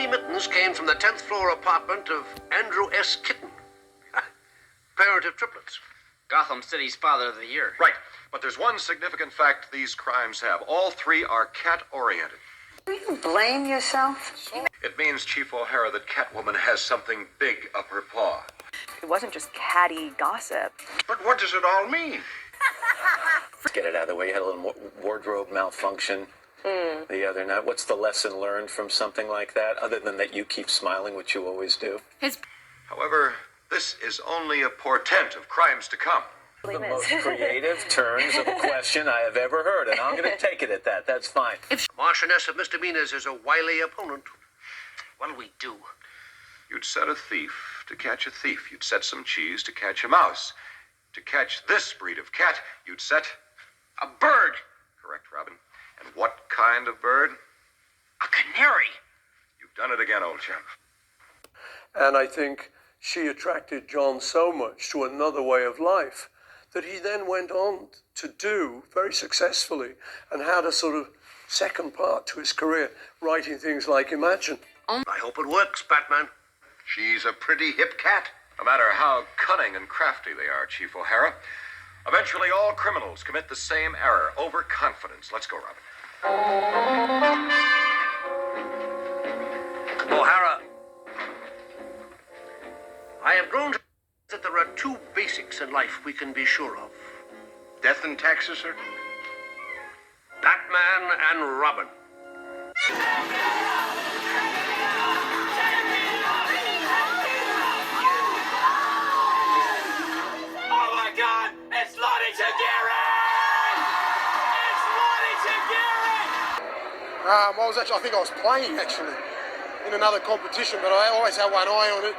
remittance came from the 10th floor apartment of Andrew S. Kitten, parent of triplets. Gotham City's Father of the Year. Right, but there's one significant fact these crimes have. All three are cat-oriented. Do you blame yourself? It means, Chief O'Hara, that Catwoman has something big up her paw. It wasn't just catty gossip. But what does it all mean? Let's get it out of the way. You had a little wardrobe malfunction the other night. What's the lesson learned from something like that, other than that you keep smiling, which you always do? However, this is only a portent of crimes to come. The most creative turns of a question I have ever heard, and I'm going to take it at that. That's fine. Marchioness of Misdemeanors is a wily opponent. What'll we do? You'd set a thief to catch a thief. You'd set some cheese to catch a mouse. To catch this breed of cat, you'd set a bird. Correct, Robin. And what kind of bird? A canary. You've done it again, old chap. And I think she attracted John so much to another way of life that he then went on to do very successfully and had a sort of second part to his career, writing things like Imagine. I hope it works, Batman. She's a pretty hip cat. No matter how cunning and crafty they are, Chief O'Hara, eventually all criminals commit the same error, overconfidence. Let's go, Robin. O'Hara, I have grown to that there are two basics in life we can be sure of. Death and taxes, sir? Batman and Robin. Oh my God! It's Lonnie Tagari! It's Lonnie Tagari! I think I was playing actually in another competition, but I always had one eye on it.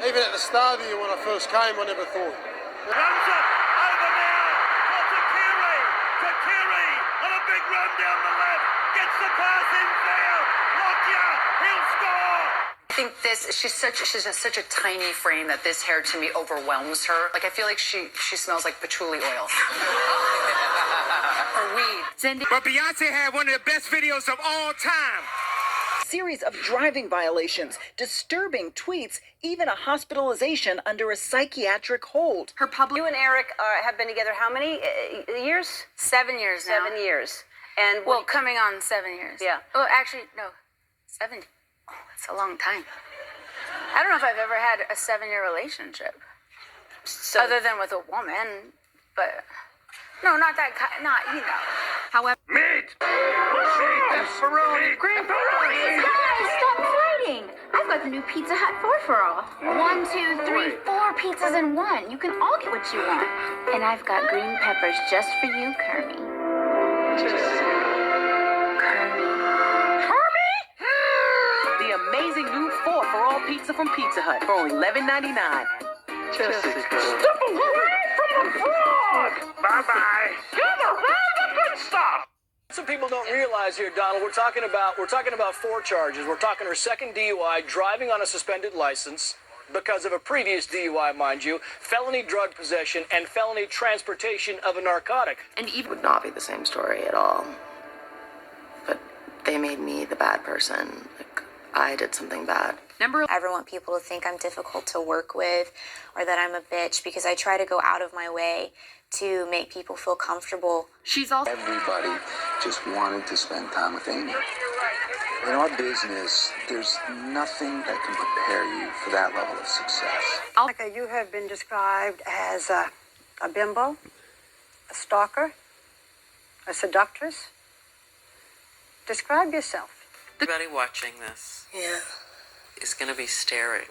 Even at the start of the year when I first came, I never thought. Runs it over now for Takiri! Takiri on a big run down the left, gets the pass infield. Lockyer, he'll score. I think she's such a tiny frame that this hair to me overwhelms her. Like I feel like she smells like patchouli oil. Or weed. But Beyonce had one of the best videos of all time. Series of driving violations, disturbing tweets, even a hospitalization under a psychiatric hold. You and Eric have been together how many years? 7 years now. 7 years. And Well, coming on 7 years. Yeah. Oh, actually, no. 7. Oh, that's a long time. I don't know if I've ever had a 7-year relationship. so Other than with a woman, but... No, not that kind. Not, you know. However... Meat! Pepperoni! Green pepperoni! Guys, stop fighting! I've got the new Pizza Hut 4 for all. 1, 2, 3, 4 pizzas in one. You can all get what you want. And I've got green peppers just for you, Kermie. The amazing new 4 for all pizza from Pizza Hut for only $11.99. Jessica. Step away from the frog! Bye-bye! Get around the good stuff! Some people don't realize here, Donald, we're talking about 4 charges. We're talking her second DUI, driving on a suspended license because of a previous DUI, mind you, felony drug possession, and felony transportation of a narcotic. and even Would not be the same story at all. But they made me the bad person. Like, I did something bad. I ever want people to think I'm difficult to work with or that I'm a bitch because I try to go out of my way to make people feel comfortable. she's also Everybody just wanted to spend time with Amy. In our business, there's nothing that can prepare you for that level of success. Monica, you have been described as a bimbo, a stalker, a seductress. Describe yourself. Everybody watching this is going to be staring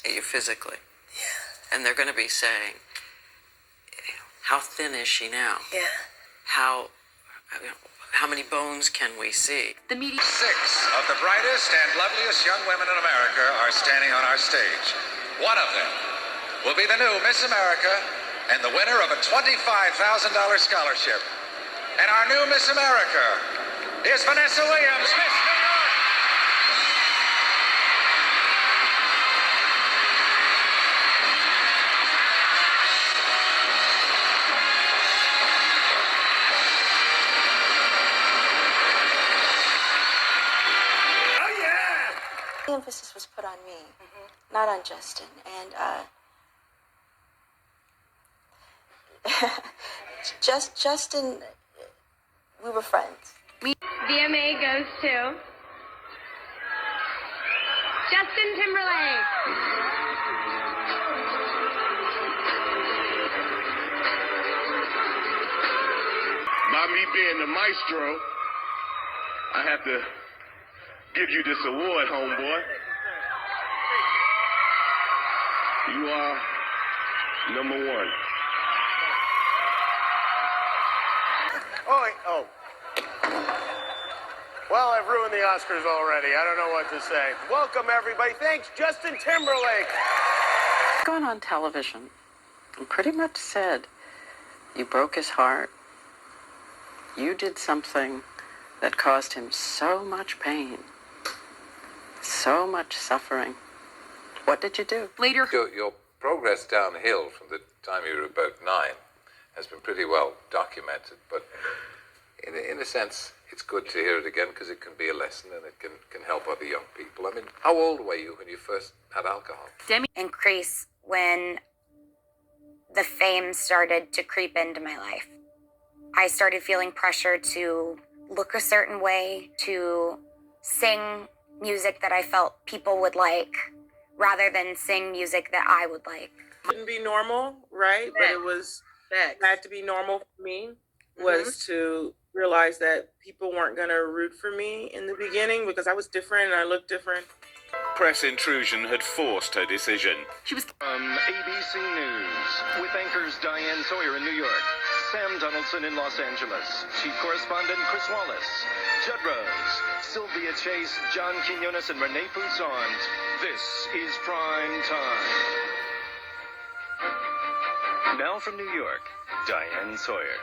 at you physically. And they're going to be saying, how thin is she now? How many bones can we see? The media. 6 of the brightest and loveliest young women in America are standing on our stage. One of them will be the new Miss America and the winner of a $25,000 scholarship. And our new Miss America is Vanessa Williams, Miss New York. not on Justin. And Justin, we were friends. VMA goes to Justin Timberlake. By me being the maestro, I have to give you this award, homeboy. You are number one. Oh. Well, I've ruined the Oscars already. I don't know what to say. Welcome, everybody. Thanks, Justin Timberlake. Gone on television and pretty much said you broke his heart. You did something that caused him so much pain, so much suffering. What did you do? Later. Your progress downhill from the time you were about 9 has been pretty well documented, but in a sense, it's good to hear it again because it can be a lesson and it can help other young people. I mean, how old were you when you first had alcohol? Increase when the fame started to creep into my life. I started feeling pressure to look a certain way, to sing music that I felt people would like, rather than sing music that I would like. Couldn't be normal, right? But it was had to be normal for me was to realize that people weren't going to root for me in the beginning because I was different and I looked different. Press intrusion had forced her decision. She was from ABC News with anchors Diane Sawyer in New York, Sam Donaldson in Los Angeles, chief correspondent Chris Wallace, Judd Rose, Sylvia Chase, John Quinones, and Renee Poussaint. This is Prime Time. Now from New York, Diane Sawyer.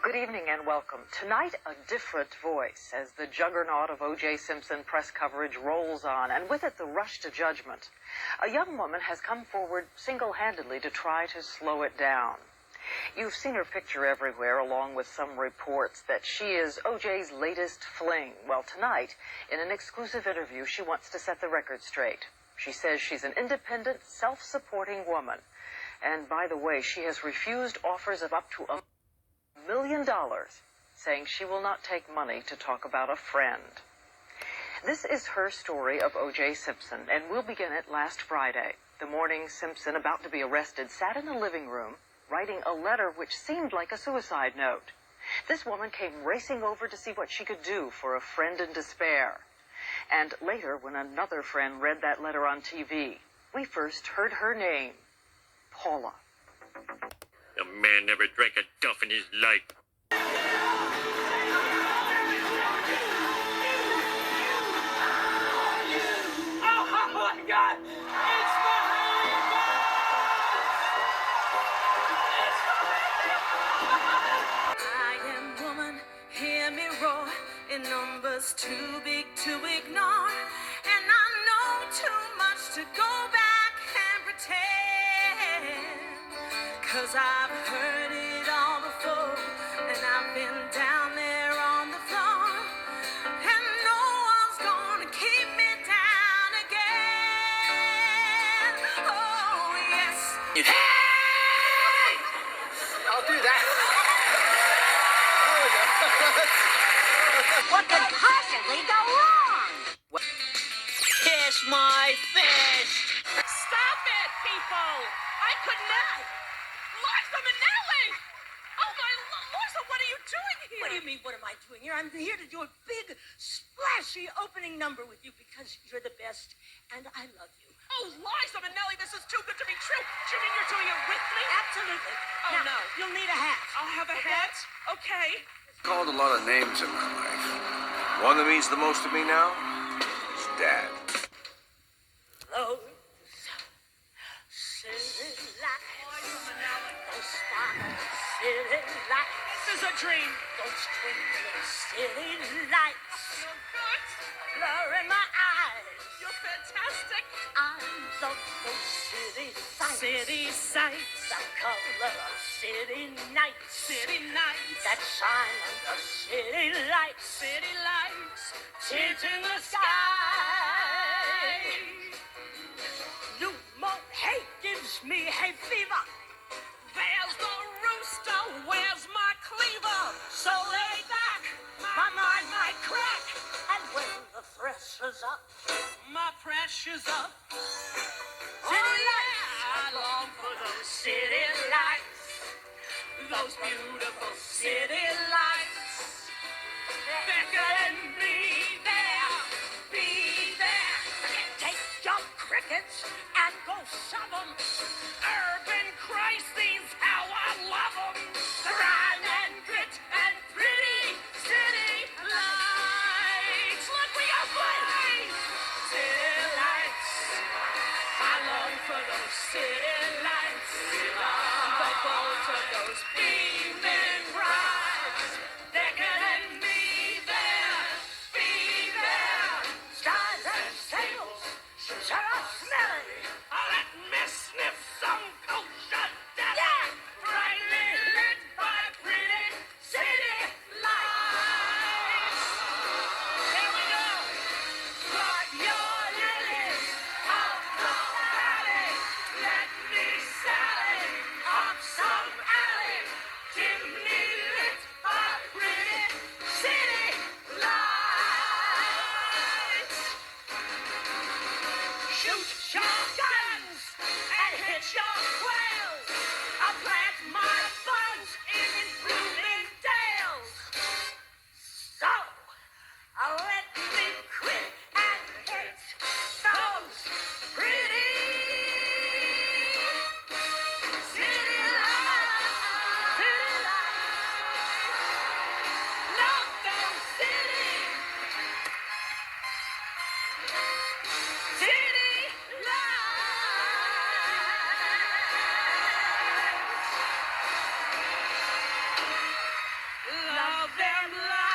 Good evening and welcome. Tonight, a different voice as the juggernaut of O.J. Simpson press coverage rolls on, and with it the rush to judgment. A young woman has come forward single-handedly to try to slow it down. You've seen her picture everywhere, along with some reports that she is O.J.'s latest fling. Well, tonight, in an exclusive interview, she wants to set the record straight. She says she's an independent, self-supporting woman. And by the way, she has refused offers of up to $1 million, saying she will not take money to talk about a friend. This is her story of O.J. Simpson, and we'll begin it last Friday. The morning Simpson, about to be arrested, sat in a living room, writing a letter which seemed like a suicide note. This woman came racing over to see what she could do for a friend in despair. And later, when another friend read that letter on TV, we first heard her name, Paula. The man never drank a duff in his life. Oh my God! It's I am woman, hear me roar, in numbers too big to ignore, and I know too much to go back and pretend, 'cause I've heard it all before, and I've been down there on the floor, and no one's gonna keep me down again. Oh yes. Hey! I'll do that. What could possibly go wrong? Kiss my fish. Stop it, people! I could not. Liza Minnelli! Oh my, Liza, what are you doing here? What do you mean, what am I doing here? I'm here to do a big, splashy opening number with you because you're the best and I love you. Oh, Liza Minnelli, this is too good to be true. Do you mean you're doing it with me? Absolutely. Oh, Now, no. You'll need a hat. I'll have a hat? Okay. Called a lot of names in my life. One that means the most to me now is Dad. Those city lights, those sparkling city lights. This is a dream. Those twinkling city lights. You're good. Blur in my eyes. You're fantastic. I love those city sights. City sights. The color of city nights. City nights. That shine under city lights. City lights. Tinting the sky. catch me hay fever. There's the rooster, where's my cleaver? So lay back, my mind might crack. And when the pressure's up, my pressure's up. Oh yeah, I long for those city lights, those beautiful city lights. Beckoning me there, be there. Take your crickets and go shove 'em. Urban crises, how I love 'em. Crime and grit and pretty city lights. Look, we are playing city lights. I long for those city lights. The bolts of those beaming brights. Beckoning me there, be there. Stars and sails, sure are smelly. Let me sniff some kosher deli. Yeah, brightly lit by pretty city lights. Here we go. Put your lilies of the valley. Let me sally up some alley. Dimly lit by pretty city lights. Shoot your guns and hit your quails. I'll plant my funds in blooming dales. So, let me quit and hit those pretty city lights. Love them city. City lights. Love them lights.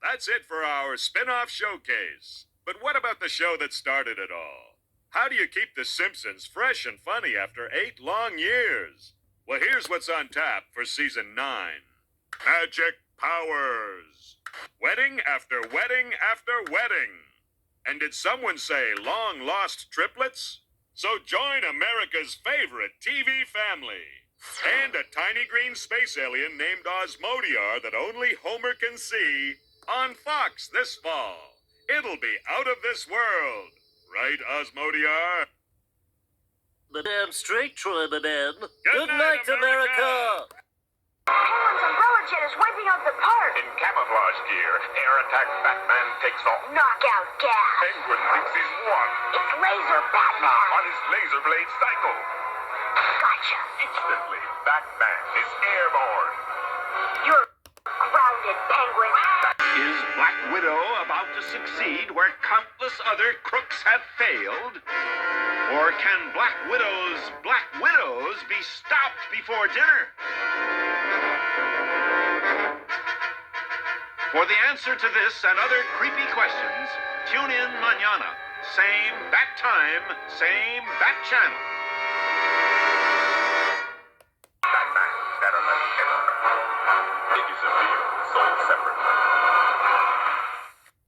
That's it for our spin-off showcase. But what about the show that started it all? How do you keep The Simpsons fresh and funny after 8 long years? Well, here's what's on tap for season 9. Magic powers. Wedding after wedding after wedding. And did someone say long-lost triplets? So join America's favorite TV family. And a tiny green space alien named Osmodiar that only Homer can see on Fox this fall. It'll be out of this world. Right, Osmodiar? The damn straight, Troy, my man. Good night, America. Penguin's umbrella jet is wiping out the park. In camouflage gear, air attack Batman takes off. Knockout gas. Penguin thinks he's won. It's Laser Batman. On his laser blade cycle. Gotcha. Instantly, Batman is airborne. You're grounded, Penguin. Is Black Widow about to succeed where countless other crooks have failed? Or can Black Widows be stopped before dinner? For the answer to this and other creepy questions, tune in mañana. Same bat time, same bat channel. Batman, better than ever. It is a real soul separate.